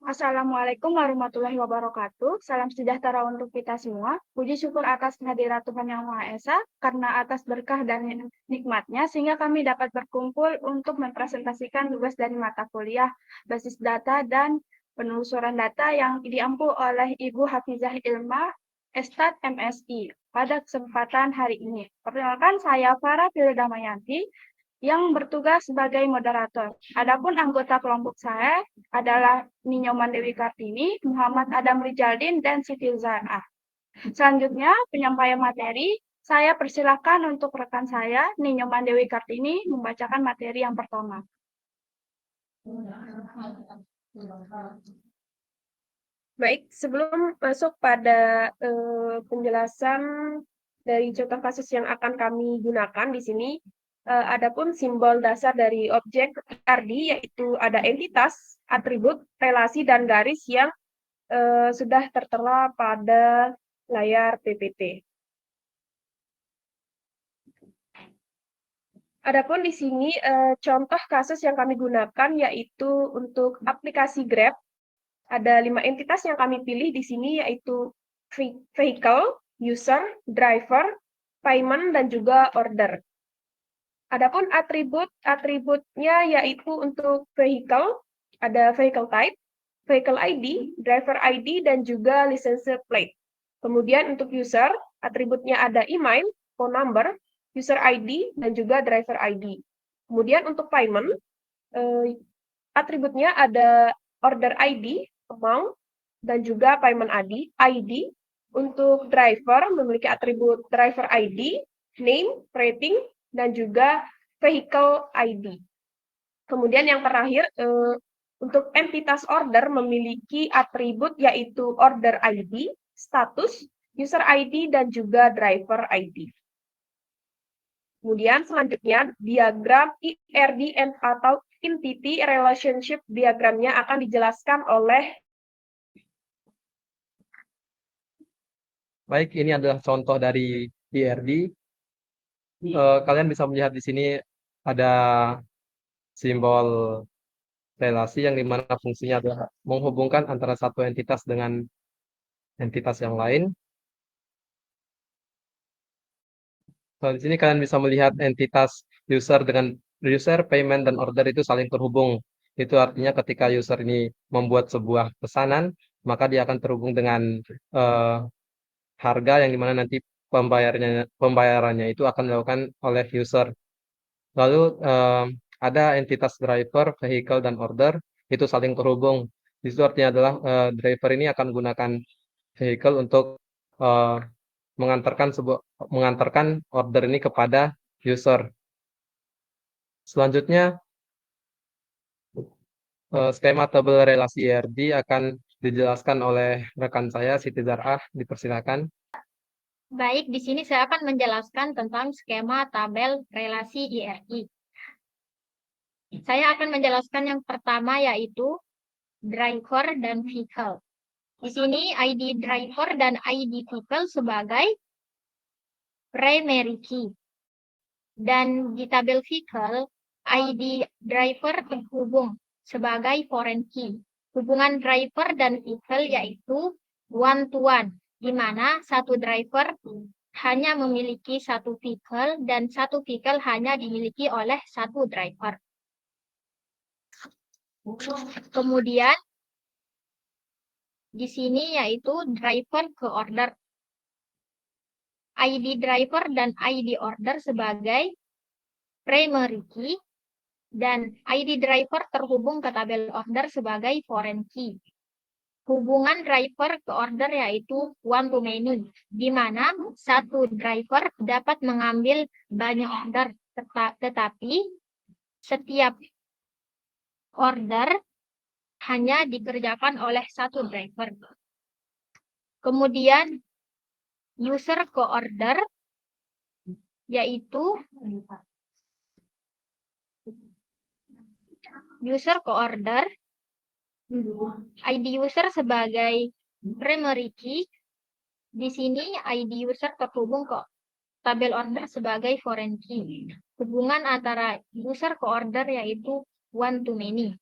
Assalamualaikum warahmatullahi wabarakatuh. Salam sejahtera untuk kita semua. Puji syukur atas kehadirat Tuhan Yang Maha Esa, karena atas berkah dan nikmatnya, sehingga kami dapat berkumpul untuk mempresentasikan tugas dari mata kuliah, basis data, dan penelusuran data yang diampu oleh Ibu Hafizah Ilma, Estat MSI, pada kesempatan hari ini. Perkenalkan, saya Farah Firudamayanti, yang bertugas sebagai moderator. Adapun anggota kelompok saya adalah Ninyoman Dewi Kartini, Muhammad Adam Rijaldin, dan Siti Zarah. Selanjutnya, penyampaian materi, saya persilakan untuk rekan saya, Ninyoman Dewi Kartini, membacakan materi yang pertama. Baik, sebelum masuk pada penjelasan dari contoh kasus yang akan kami gunakan di sini, adapun simbol dasar dari objek RD yaitu ada entitas, atribut, relasi, dan garis yang sudah tertera pada layar PPT. Adapun di sini contoh kasus yang kami gunakan yaitu untuk aplikasi Grab. Ada 5 entitas yang kami pilih di sini yaitu vehicle, user, driver, payment, dan juga order. Adapun atributnya yaitu untuk vehicle, ada vehicle type, vehicle ID, driver ID, dan juga license plate. Kemudian untuk user, atributnya ada email, phone number, user ID, dan juga driver ID. Kemudian untuk payment, atributnya ada order ID, amount, dan juga payment ID. Untuk driver memiliki atribut driver ID, name, rating, dan juga vehicle ID. Kemudian yang terakhir, untuk entitas order memiliki atribut yaitu order ID, status, user ID, dan juga driver ID. Kemudian selanjutnya, diagram IRD atau Entity Relationship diagramnya akan dijelaskan oleh. Baik, ini adalah contoh dari IRD. Kalian bisa melihat di sini ada simbol relasi yang dimana fungsinya adalah menghubungkan antara satu entitas dengan entitas yang lain. Di sini kalian bisa melihat entitas user dengan user, payment, dan order itu saling terhubung. Itu artinya ketika user ini membuat sebuah pesanan, maka dia akan terhubung dengan harga yang dimana nanti pembayarannya itu akan dilakukan oleh user. Lalu ada entitas driver, vehicle, dan order itu saling terhubung. Itu artinya adalah driver ini akan menggunakan vehicle untuk mengantarkan order ini kepada user. Selanjutnya, skema tabel relasi IRD akan dijelaskan oleh rekan saya, Siti Zarah. Dipersilakan. Baik, di sini saya akan menjelaskan tentang skema tabel relasi IRI. Saya akan menjelaskan yang pertama yaitu driver dan vehicle. Di sini ID driver dan ID vehicle sebagai primary key. Dan di tabel vehicle, ID driver terhubung sebagai foreign key. Hubungan driver dan vehicle yaitu one-to-one, di mana satu driver hanya memiliki satu vehicle dan satu vehicle hanya dimiliki oleh satu driver. Kemudian di sini yaitu driver ke order. ID driver dan ID order sebagai primary key dan ID driver terhubung ke tabel order sebagai foreign key. Hubungan driver ke order yaitu one to many, di mana satu driver dapat mengambil banyak order, tetapi setiap order hanya dikerjakan oleh satu driver. Kemudian user ke order yaitu user ke order ID user sebagai primary key. Di sini ID user terhubung ke tabel order sebagai foreign key. Hubungan antara user ke order yaitu one to many.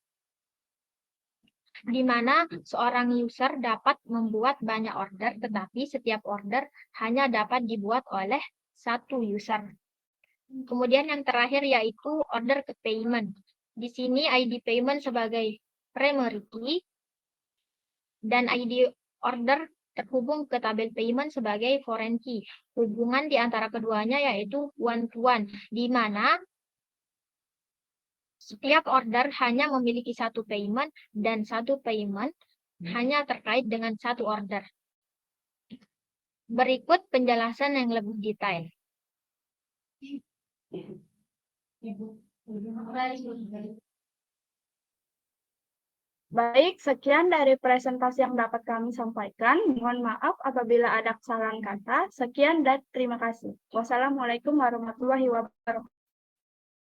di mana seorang user dapat membuat banyak order, tetapi setiap order hanya dapat dibuat oleh satu user. Kemudian yang terakhir yaitu order ke payment. Di sini ID payment sebagai primary key dan ID order terhubung ke tabel payment sebagai foreign key. Hubungan di antara keduanya yaitu one-to-one, di mana setiap order hanya memiliki satu payment dan satu payment hanya terkait dengan satu order. Berikut penjelasan yang lebih detail. Baik, sekian dari presentasi yang dapat kami sampaikan. Mohon maaf apabila ada kesalahan kata. Sekian dan terima kasih. Wassalamualaikum warahmatullahi wabarakatuh.